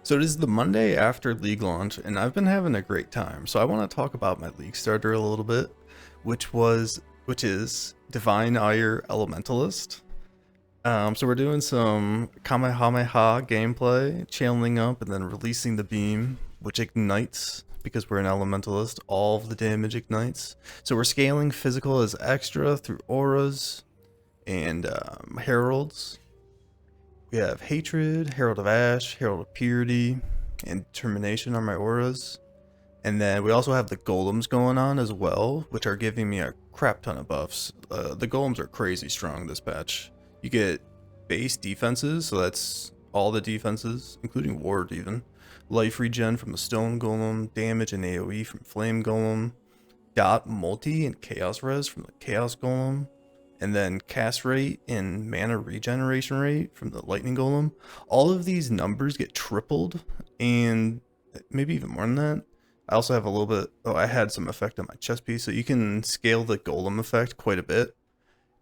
So it is the Monday after League launch, and I've been having a great time. So I want to talk about my League starter a little bit, which is Divine Ire Elementalist. So we're doing some Kamehameha gameplay, channeling up and then releasing the beam, which ignites because we're an elementalist. All of the damage ignites. So we're scaling physical as extra through auras and heralds. We have Hatred, Herald of Ash, Herald of Purity, and Determination on my auras. And then we also have the golems going on as well, which are giving me a crap ton of buffs. The golems are crazy strong this patch. You get base defenses, so that's all the defenses, including ward even. Life regen from the stone golem, damage and AoE from flame golem, dot multi and chaos res from the chaos golem, and then cast rate and mana regeneration rate from the lightning golem. All of these numbers get tripled, and maybe even more than that. I also have a little bit, I had some effect on my chest piece, so you can scale the golem effect quite a bit.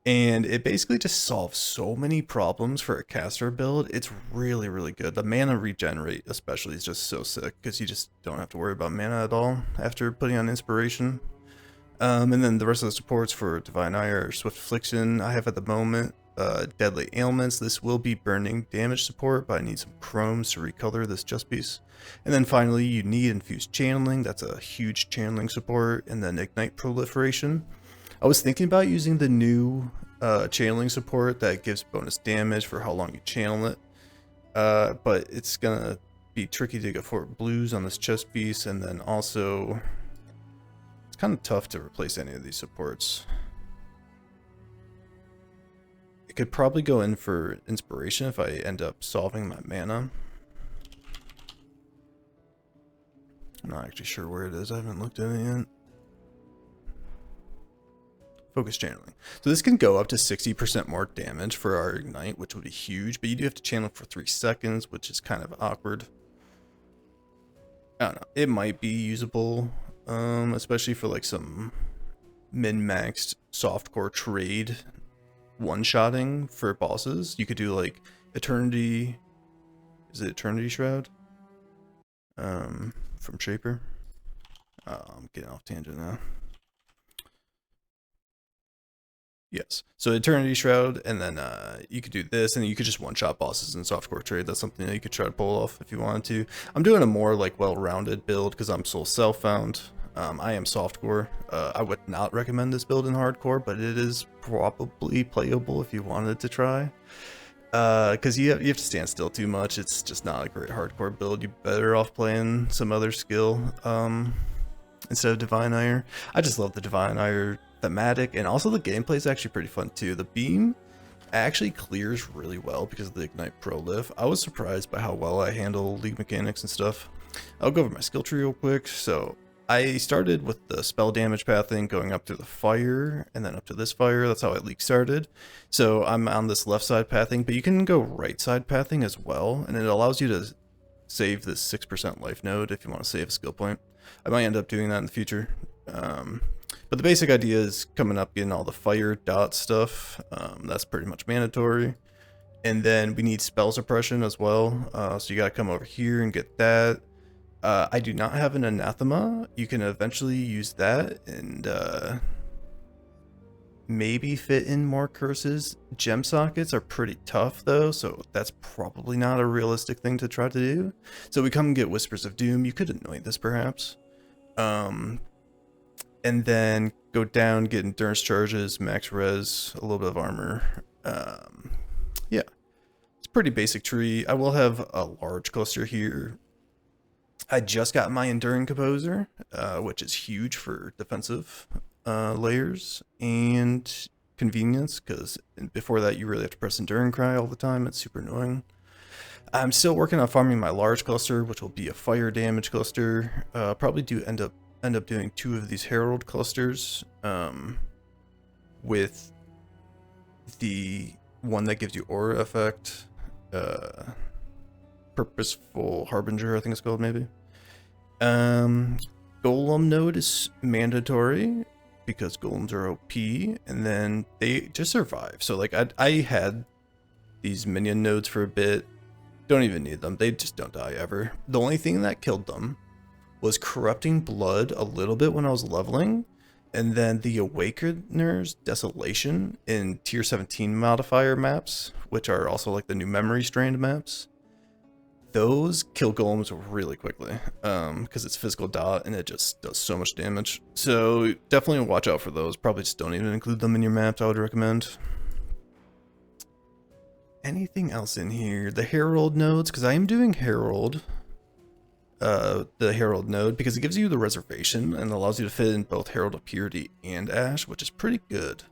And it basically just solves so many problems for a caster build. It's really, really good. The mana regenerate especially is just so sick, because you just don't have to worry about mana at all after putting on inspiration. And then the rest of the supports for Divine Ire, Swift Affliction, I have at the moment. Deadly Ailments, this will be burning damage support, but I need some chromes to recolor this chest piece. And then finally, you need Infused Channeling, that's a huge channeling support, and then Ignite Proliferation. I was thinking about using the new channeling support that gives bonus damage for how long you channel it, but it's gonna be tricky to get for blues on this chest piece, and then also it's kind of tough to replace any of these supports. It could probably go in for inspiration if I end up solving my mana. I'm not actually sure where it is, I haven't looked at it yet. Focus channeling. So this can go up to 60% more damage for our ignite, which would be huge, but you do have to channel for 3 seconds, which is kind of awkward. I don't know, it might be usable, especially for like some min-maxed softcore trade one-shotting for bosses. You could do like Eternity, is it Eternity Shroud? From Shaper. I'm getting off tangent now. Yes, so Eternity Shroud, and then you could do this, and you could just one-shot bosses in softcore trade. That's something that you could try to pull off if you wanted to. I'm doing a more like well-rounded build because I'm soul self-found. I am softcore. I would not recommend this build in hardcore, but it is probably playable if you wanted to try. Because you have to stand still too much. It's just not a great hardcore build. You're better off playing some other skill instead of Divine Ire. I just love the Divine Ire thematic, and also the gameplay is actually pretty fun too. The beam actually clears really well because of the Ignite Prolif. I was surprised by how well I handle League mechanics and stuff. I'll go over my skill tree real quick. So I started with the spell damage pathing, going up through the fire and then up to this fire. That's how I League started. So I'm on this left side pathing, but you can go right side pathing as well, and it allows you to save this 6% life node if you want to save a skill point. I might end up doing that in the future. But the basic idea is coming up, getting all the fire dot stuff. That's pretty much mandatory. And then we need spell suppression as well. So you gotta come over here and get that. I do not have an anathema. You can eventually use that and maybe fit in more curses. Gem sockets are pretty tough though, so that's probably not a realistic thing to try to do. So we come and get Whispers of Doom. You could anoint this perhaps. And then go down, get endurance charges, max res, a little bit of armor. Yeah, it's a pretty basic tree. I will have a large cluster here. I just got my Enduring Composer, which is huge for defensive layers and convenience, because before that you really have to press Enduring Cry all the time. It's super annoying. I'm still working on farming my large cluster, which will be a fire damage cluster. Probably do end up doing 2 of these Herald clusters, with the one that gives you aura effect, purposeful harbinger I think it's called, maybe. Golem node is mandatory because golems are OP, and then they just survive. So like I had these minion nodes for a bit, Don't even need them. They just don't die ever. The only thing that killed them was corrupting blood a little bit when I was leveling, and then the Awakener's Desolation in tier 17 modifier maps, which are also like the new memory strained maps. Those kill golems really quickly because it's physical dot and it just does so much damage. So definitely watch out for those. Probably just don't even include them in your maps, I would recommend. Anything else in here? The Herald nodes, because I am doing Herald. The Herald node, because it gives you the reservation and allows you to fit in both Herald of Purity and Ash, which is pretty good.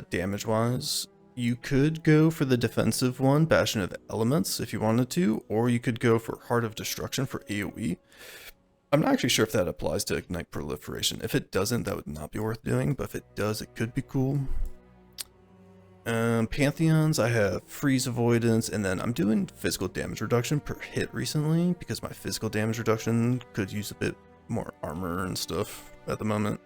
Damage wise, you could go for the defensive one, Bastion of Elements, if you wanted to, or you could go for Heart of Destruction for AoE. I'm not actually sure if that applies to Ignite Proliferation. If it doesn't, that would not be worth doing, but if it does, it could be cool. Pantheons, I have freeze avoidance, and then I'm doing physical damage reduction per hit recently because my physical damage reduction could use a bit more armor and stuff at the moment.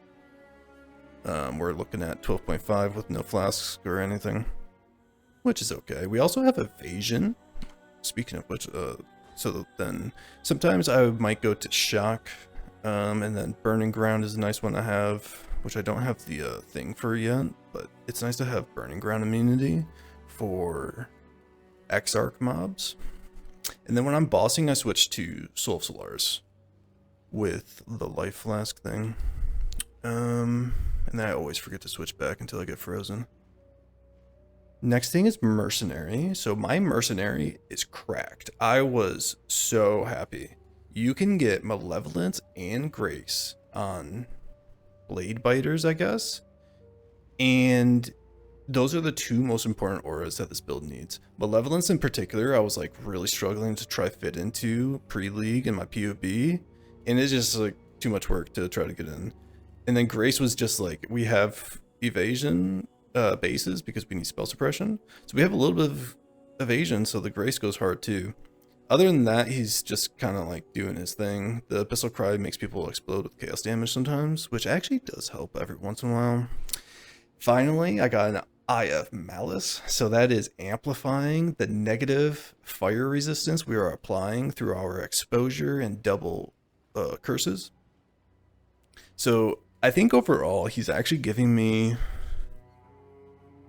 We're looking at 12.5 with no flasks or anything, which is okay. We also have evasion. Speaking of which, so then sometimes I might go to shock, and then burning ground is a nice one to have, which I don't have the thing for yet, but it's nice to have burning ground immunity for Exarch mobs. And then when I'm bossing, I switch to Soul of Solaris with the life flask thing. And then I always forget to switch back until I get frozen. Next thing is Mercenary. So my Mercenary is cracked. I was so happy. You can get Malevolence and Grace on Blade Biters, I guess. And those are the two most important auras that this build needs. Malevolence in particular, I was like really struggling to try fit into pre-league in my POB. And it's just like too much work to try to get in. And then Grace was just like, we have evasion bases because we need spell suppression. So we have a little bit of evasion, so the Grace goes hard too. Other than that, he's just kind of like doing his thing. The Abyssal Cry makes people explode with chaos damage sometimes, which actually does help every once in a while. Finally, I got an Eye of Malice. So that is amplifying the negative fire resistance we are applying through our exposure and double curses. So I think overall, he's actually giving me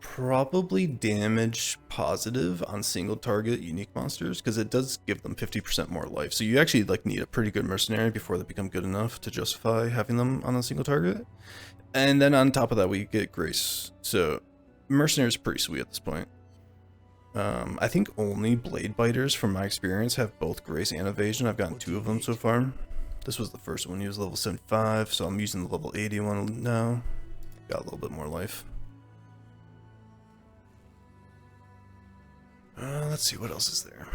probably damage positive on single target unique monsters, because it does give them 50% more life. So you actually like need a pretty good mercenary before they become good enough to justify having them on a single target. And then on top of that, we get Grace. So mercenary is pretty sweet at this point. I think only Blade Biters, from my experience, have both Grace and Evasion. I've gotten 2 of them so far. This was the first one. He was level 75, so I'm using the level 80 one now. Got a little bit more life. Let's see, what else is there?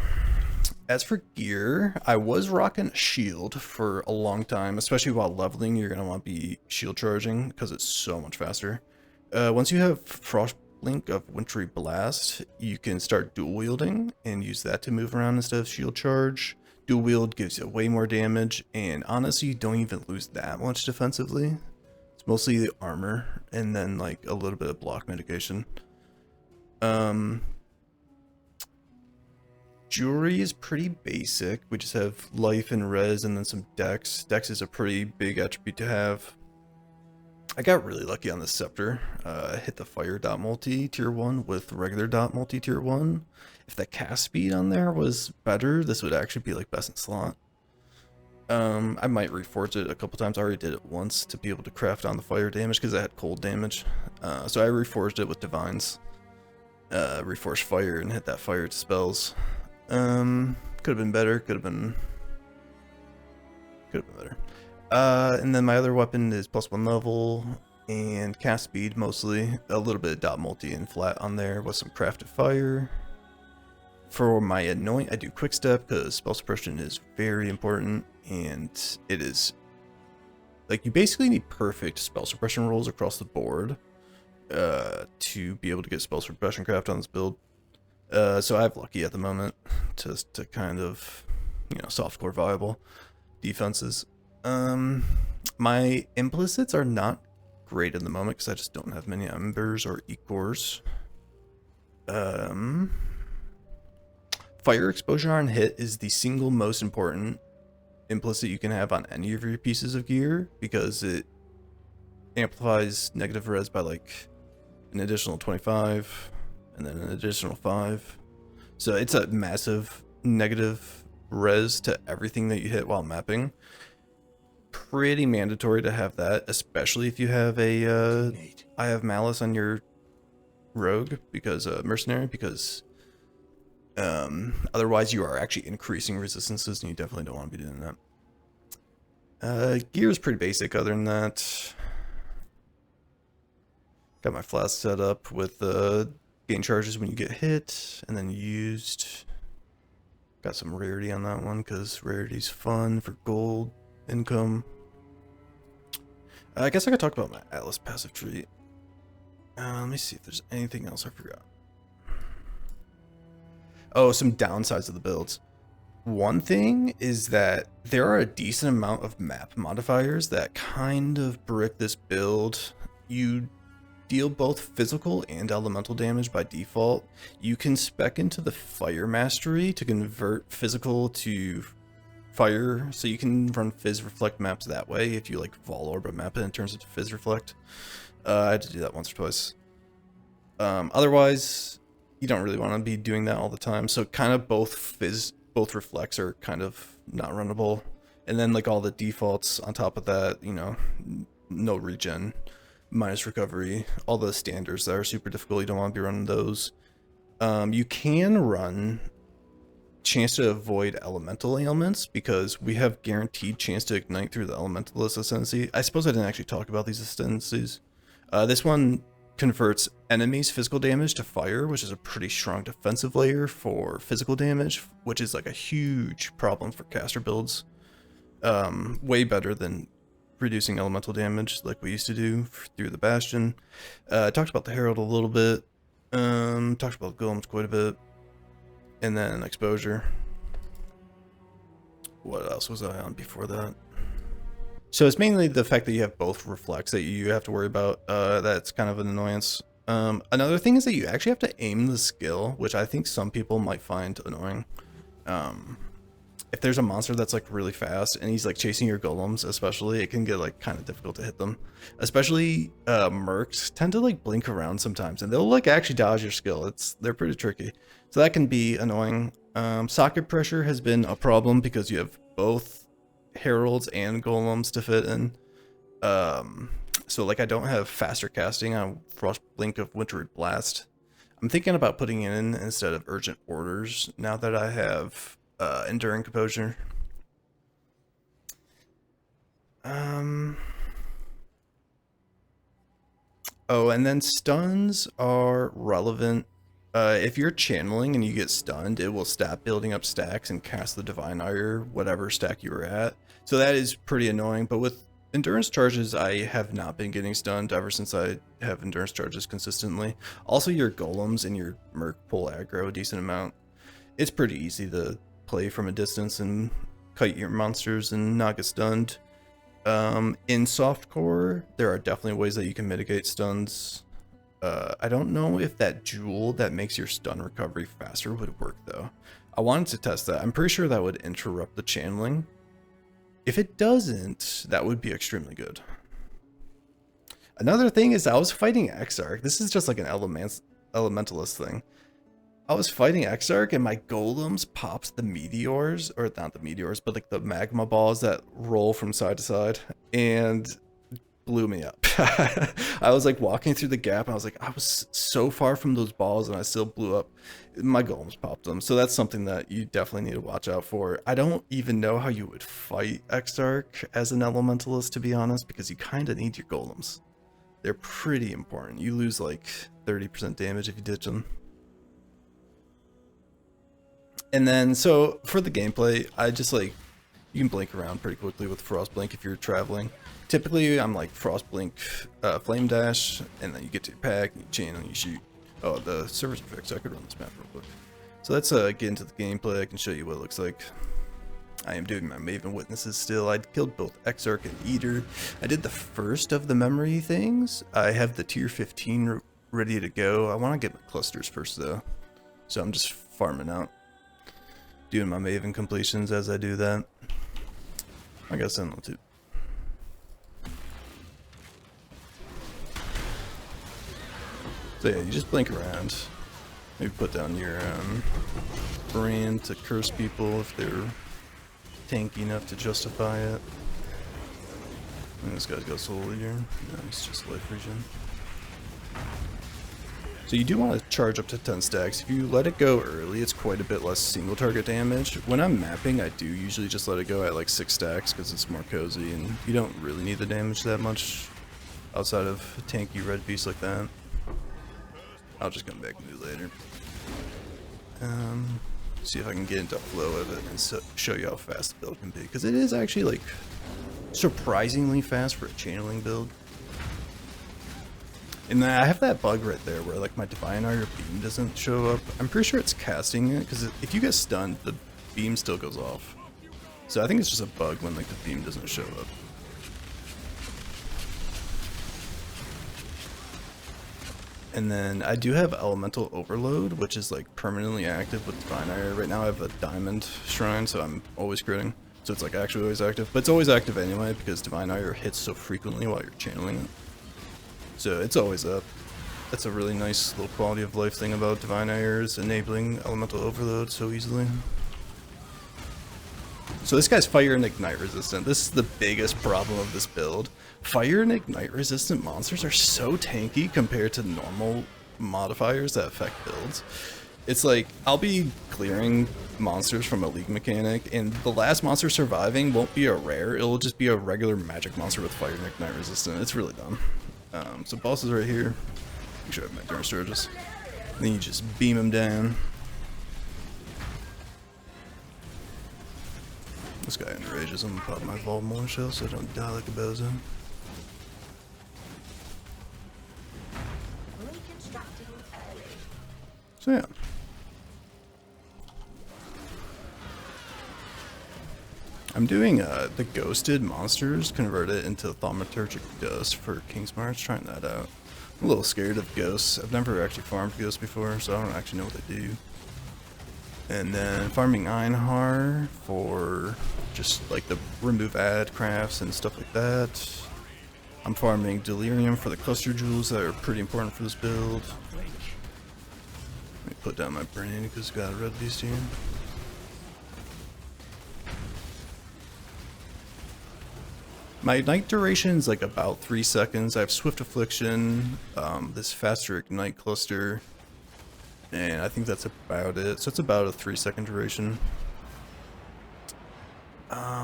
As for gear, I was rocking a shield for a long time, especially while leveling. You're going to want to be shield charging because it's so much faster. Once you have Frostblink of Wintry Blast, you can start dual wielding and use that to move around instead of shield charge. Dual wield gives you way more damage, and honestly, you don't even lose that much defensively. It's mostly the armor and then like a little bit of block mitigation. Jewelry is pretty basic. We just have life and res and then some dex. Dex is a pretty big attribute to have. I got really lucky on the scepter. I hit the fire dot multi tier 1 with regular dot multi tier 1. If the cast speed on there was better, this would actually be like best in slot. I might reforge it a couple times. I already did it once to be able to craft on the fire damage because I had cold damage. So I reforged it with divines. Reforged fire and hit that fire to spells. Could have been better, could have been better. And then my other weapon is +1 level and cast speed mostly. A little bit of dot multi and flat on there with some crafted fire. For my anoint, I do quick step because spell suppression is very important, and it is like you basically need perfect spell suppression rolls across the board to be able to get spell suppression craft on this build. So I have lucky at the moment to kind of, you know, softcore viable defenses. My implicits are not great at the moment because I just don't have many embers or ecors. fire exposure on hit is the single most important implicit you can have on any of your pieces of gear, because it amplifies negative res by like an additional 25 and then an additional 5. So it's a massive negative res to everything that you hit while mapping. Pretty mandatory to have that, especially if you have a I have malice on your rogue, because mercenary, because otherwise you are actually increasing resistances, and you definitely don't want to be doing that. Gear is pretty basic other than that. Got my flask set up with gain charges when you get hit and then used. Got some rarity on that one because rarity's fun for gold income. I guess I could talk about my Atlas passive tree. Let me see if there's anything else I forgot. Oh, some downsides of the builds. One thing is that there are a decent amount of map modifiers that kind of brick this build. You deal both physical and elemental damage by default. You can spec into the fire mastery to convert physical to fire, so you can run phys reflect maps that way if you like vol orb a map in terms of phys reflect. I had to do that once or twice. Otherwise, you don't really want to be doing that all the time. So kind of both reflects are kind of not runnable. And then like all the defaults on top of that, you know, no regen, minus recovery, all the standards that are super difficult, you don't want to be running those. You can run chance to avoid elemental ailments because we have guaranteed chance to ignite through the elementalist ascendancy. I suppose I didn't actually talk about these ascendancies. This one converts enemies' physical damage to fire, which is a pretty strong defensive layer for physical damage, which is like a huge problem for caster builds. Way better than reducing elemental damage like we used to do through the Bastion. Talked about the Herald a little bit. Talked about golems quite a bit. And then exposure. What else was I on before that? So it's mainly the fact that you have both reflects that you have to worry about. That's kind of an annoyance. Another thing is that you actually have to aim the skill, which I think some people might find annoying. If there's a monster that's like really fast and he's like chasing your golems, especially, it can get like kind of difficult to hit them. Especially mercs tend to like blink around sometimes and they'll like actually dodge your skill. They're pretty tricky. So that can be annoying. Socket pressure has been a problem because you have both heralds and golems to fit in. So like I don't have faster casting on Frost Blink of Wintry Blast. I'm thinking about putting it in instead of urgent orders now that I have enduring composure. Oh, and then stuns are relevant. If you're channeling and you get stunned, it will stop building up stacks and cast the Divine Ire, whatever stack you were at. So that is pretty annoying, but with endurance charges, I have not been getting stunned ever since I have endurance charges consistently. Also, your golems and your merc pull aggro a decent amount. It's pretty easy to play from a distance and kite your monsters and not get stunned. In softcore, there are definitely ways that you can mitigate stuns. I don't know if that jewel that makes your stun recovery faster would work though. I wanted to test that. I'm pretty sure that would interrupt the channeling. If it doesn't, that would be extremely good. Another thing is I was fighting Exarch. This is just like an elementalist thing. I was fighting Exarch and my golems popped the meteors, or not the meteors, but like the magma balls that roll from side to side and blew me up. I was like walking through the gap and I was like, I was so far from those balls and I still blew up. My golems popped them. So that's something that you definitely need to watch out for. I don't even know how you would fight Exarch as an elementalist, to be honest, because you kind of need your golems. They're pretty important. You lose like 30% damage if you ditch them. And then, so for the gameplay, I just like, you can blink around pretty quickly with Frost Blink if you're traveling. Typically, I'm like Frost Blink, Flame Dash, and then you get to your pack, and you chain, and you shoot. Oh, the servers are fixed, so I could run this map real quick. So let's get into the gameplay. I can show you what it looks like. I am doing my Maven Witnesses still. I killed both Exarch and Eater. I did the first of the memory things. I have the tier 15 ready to go. I want to get my clusters first, though. So I'm just farming out. doing my Maven completions as I do that. I guess I don't know too. So yeah, you just blink around. Maybe put down your brand to curse people if they're tanky enough to justify it. And this guy's got soul eater. No, he's just life regen. So you do want to charge up to 10 stacks. If you let it go early, it's quite a bit less single target damage. When I'm mapping, I do usually just let it go at like 6 stacks because it's more cozy and you don't really need the damage that much outside of a tanky red beast like that. I'll just come back and do later. See if I can get into flow of it and show you how fast the build can be, because it is actually like surprisingly fast for a channeling build. And then I have that bug right there where like my Divine Ire beam doesn't show up. I'm pretty sure it's casting it, because if you get stunned, the beam still goes off. So I think it's just a bug when like the beam doesn't show up. And then I do have Elemental Overload, which is like permanently active with Divine Ire. Right now I have a Diamond Shrine, so I'm always critting. So it's like actually always active. But it's always active anyway, because Divine Ire hits so frequently while you're channeling it. So it's always up. That's a really nice little quality of life thing about Divine Ire, is enabling Elemental Overload so easily. So this guy's Fire and Ignite resistant. This is the biggest problem of this build. Fire and Ignite resistant monsters are so tanky compared to normal modifiers that affect builds. It's like, I'll be clearing monsters from a league mechanic, and the last monster surviving won't be a rare, it'll just be a regular magic monster with Fire and Ignite resistant. It's really dumb. So boss is right here. Make sure I have my Endurance Charges. Then you just beam him down. This guy enrages. I'm gonna pop my Voldemort shell so I don't die like a bozo. So yeah. I'm doing the ghosted monsters, convert it into thaumaturgic dust for King's March, trying that out. I'm a little scared of ghosts. I've never actually farmed ghosts before, so I don't actually know what they do. And then farming Einhar for just like the remove ad crafts and stuff like that. I'm farming Delirium for the cluster jewels that are pretty important for this build. Let me put down my brain because it's got a red beast here. My ignite duration is like about 3 seconds. I have Swift Affliction, this faster ignite cluster, and I think that's about it. So it's about a 3-second duration.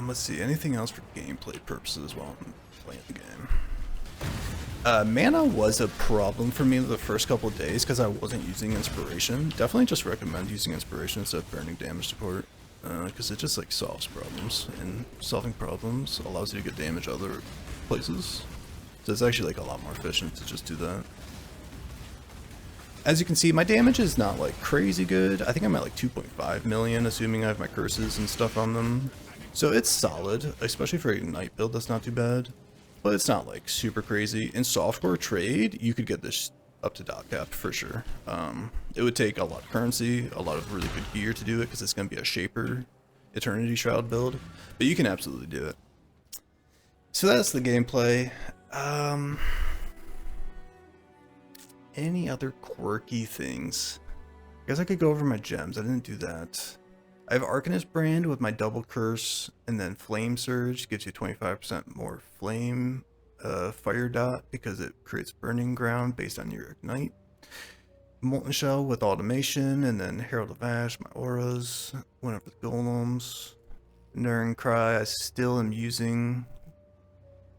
Let's see, anything else for gameplay purposes while I'm playing the game? Mana was a problem for me the first couple of days because I wasn't using Inspiration. Definitely just recommend using Inspiration instead of burning damage support. Because it just like solves problems, and solving problems allows you to get damage other places. So it's actually like a lot more efficient to just do that. As you can see, my damage is not like crazy good. I think I'm at like 2.5 million, assuming I have my curses and stuff on them. So it's solid, especially for a Ignite build, that's not too bad. But it's not like super crazy. In softcore trade, you could get this up to dot cap for sure. It would take a lot of currency, a lot of really good gear to do it, because it's going to be a Shaper Eternity Shroud build, but you can absolutely do it. So that's the gameplay. Any other quirky things? I guess I could go over my gems. I didn't do that. I have Arcanist Brand with my double curse, and then Flame Surge gives you 25% more flame fire dot because it creates burning ground based on your ignite. Molten Shell with automation, and then Herald of Ash, my auras, went up with golems. Enduring Cry, I still am using.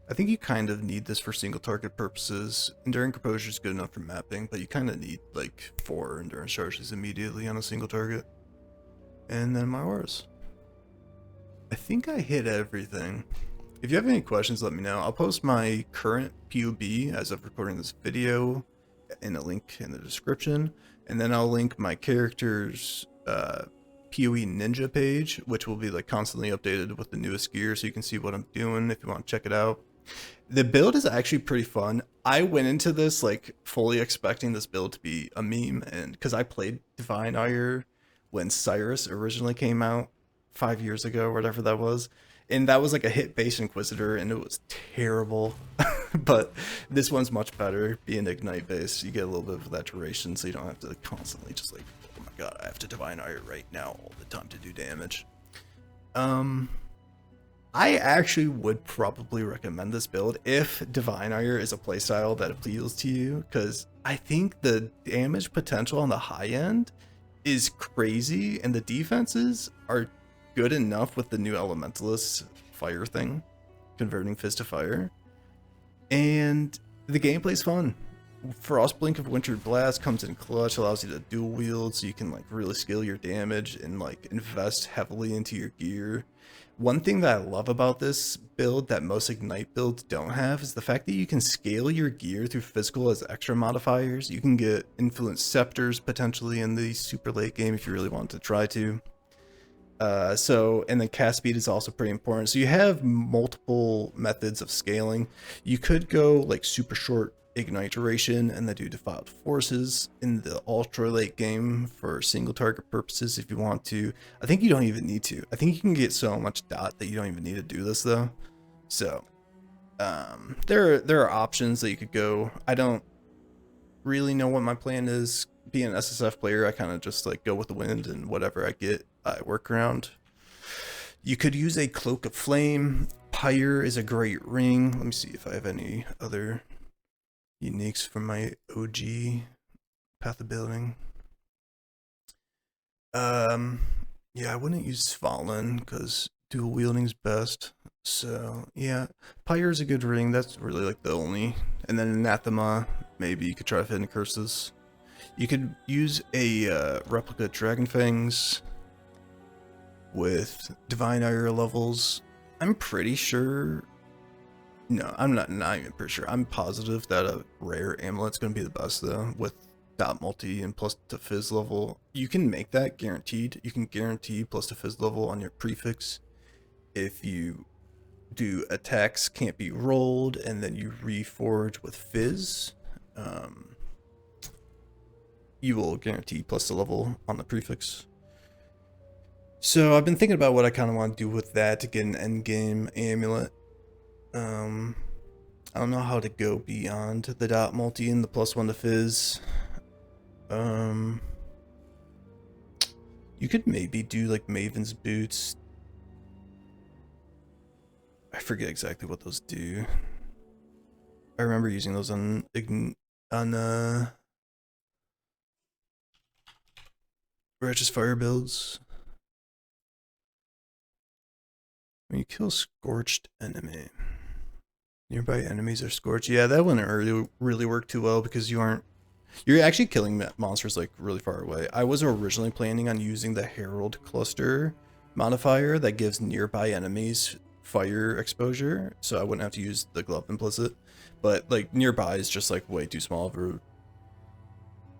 I think you kind of need this for single target purposes. Enduring Composure is good enough for mapping, but you kind of need like 4 endurance charges immediately on a single target. And then my auras. I think I hit everything. If you have any questions, let me know. I'll post my current POB as of recording this video in a link in the description, and then I'll link my character's PoE Ninja page, which will be like constantly updated with the newest gear, so you can see what I'm doing if you want to check it out. The build is actually pretty fun. I went into this like fully expecting this build to be a meme, and because I played Divine Ire when Cyrus originally came out 5 years ago, whatever that was. And that was like a hit-based Inquisitor, and it was terrible. But this one's much better, being Ignite-based. You get a little bit of that duration, so you don't have to constantly just like, oh my god, I have to Divine Ire right now all the time to do damage. I actually would probably recommend this build if Divine Ire is a playstyle that appeals to you, because I think the damage potential on the high end is crazy, and the defenses are good enough with the new Elementalist fire thing, converting phys to fire. And the gameplay's fun. Frost Blink of Winter Blast comes in clutch, allows you to dual wield, so you can like really scale your damage and like invest heavily into your gear. One thing that I love about this build that most Ignite builds don't have is the fact that you can scale your gear through physical as extra modifiers. You can get influence scepters potentially in the super late game if you really want to try to. And then cast speed is also pretty important. So you have multiple methods of scaling. You could go like super short Ignite duration and then do defiled forces in the ultra late game for single target purposes if you want to. I think you don't even need to. I think you can get so much dot that you don't even need to do this though. So there are options that you could go. I don't really know what my plan is. Being an SSF player, I kind of just like go with the wind, and whatever I get, I work around. You could use a Cloak of Flame. Ire is a great ring. Let me see if I have any other uniques from my OG Path of Building. Yeah, I wouldn't use Fallen because dual wielding's best. So yeah, Ire is a good ring. That's really like the only. And then Anathema, maybe you could try to fit in curses. You could use a replica Dragon Fangs with Divine Ire levels. I'm pretty sure. No, I'm not even pretty sure. I'm positive that a rare amulet's going to be the best though, with dot multi and plus the phys level. You can make that guaranteed. You can guarantee plus the phys level on your prefix if you do attacks can't be rolled and then you reforge with phys. You will guarantee plus the level on the prefix. So I've been thinking about what I kind of want to do with that to get an endgame amulet. I don't know how to go beyond the dot multi and the +1 to phys. You could maybe do like Maven's Boots. I forget exactly what those do. I remember using those on Righteous Fire builds. When you kill Scorched enemy, nearby enemies are scorched. Yeah, that wouldn't really work too well because you're actually killing monsters like really far away. I was originally planning on using the Herald cluster modifier that gives nearby enemies fire exposure, so I wouldn't have to use the glove implicit. But like nearby is just like way too small of a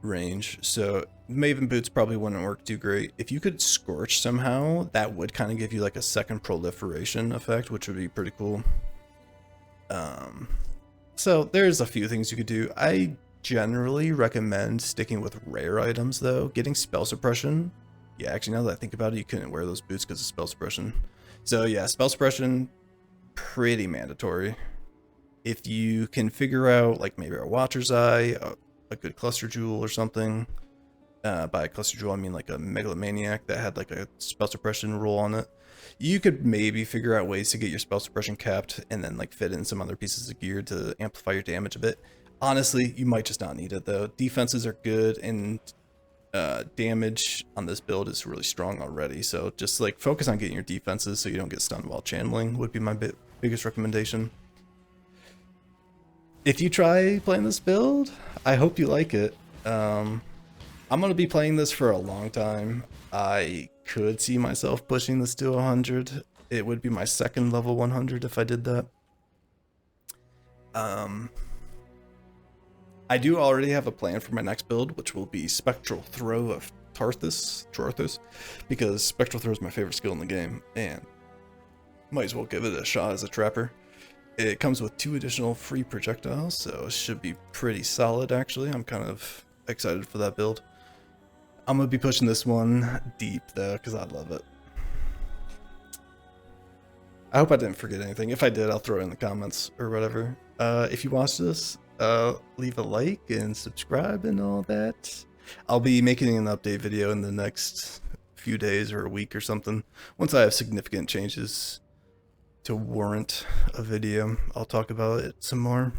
range, so Maven Boots probably wouldn't work too great. If you could Scorch somehow, that would kind of give you like a second proliferation effect, which would be pretty cool. So there's a few things you could do. I generally recommend sticking with rare items though. Getting spell suppression. Yeah, actually now that I think about it, you couldn't wear those boots because of spell suppression. So yeah, spell suppression, pretty mandatory. If you can figure out like maybe a Watcher's Eye, a good cluster jewel or something. By a cluster jewel, I mean like a megalomaniac that had like a spell suppression roll on it. You could maybe figure out ways to get your spell suppression capped and then like fit in some other pieces of gear to amplify your damage a bit. Honestly, you might just not need it though. Defenses are good and damage on this build is really strong already. So just like focus on getting your defenses so you don't get stunned while channeling would be my biggest recommendation. If you try playing this build, I hope you like it. I'm going to be playing this for a long time. I could see myself pushing this to 100. It would be my second level 100 if I did that. I do already have a plan for my next build, which will be Spectral Throw of Trarthus, because Spectral Throw is my favorite skill in the game, and might as well give it a shot as a trapper. It comes with 2 additional free projectiles, so it should be pretty solid actually. I'm kind of excited for that build. I'm gonna be pushing this one deep though, because I love it. I hope I didn't forget anything. If I did, I'll throw it in the comments or whatever. If you watched this, leave a like and subscribe and all that. I'll be making an update video in the next few days or a week or something. Once I have significant changes to warrant a video, I'll talk about it some more.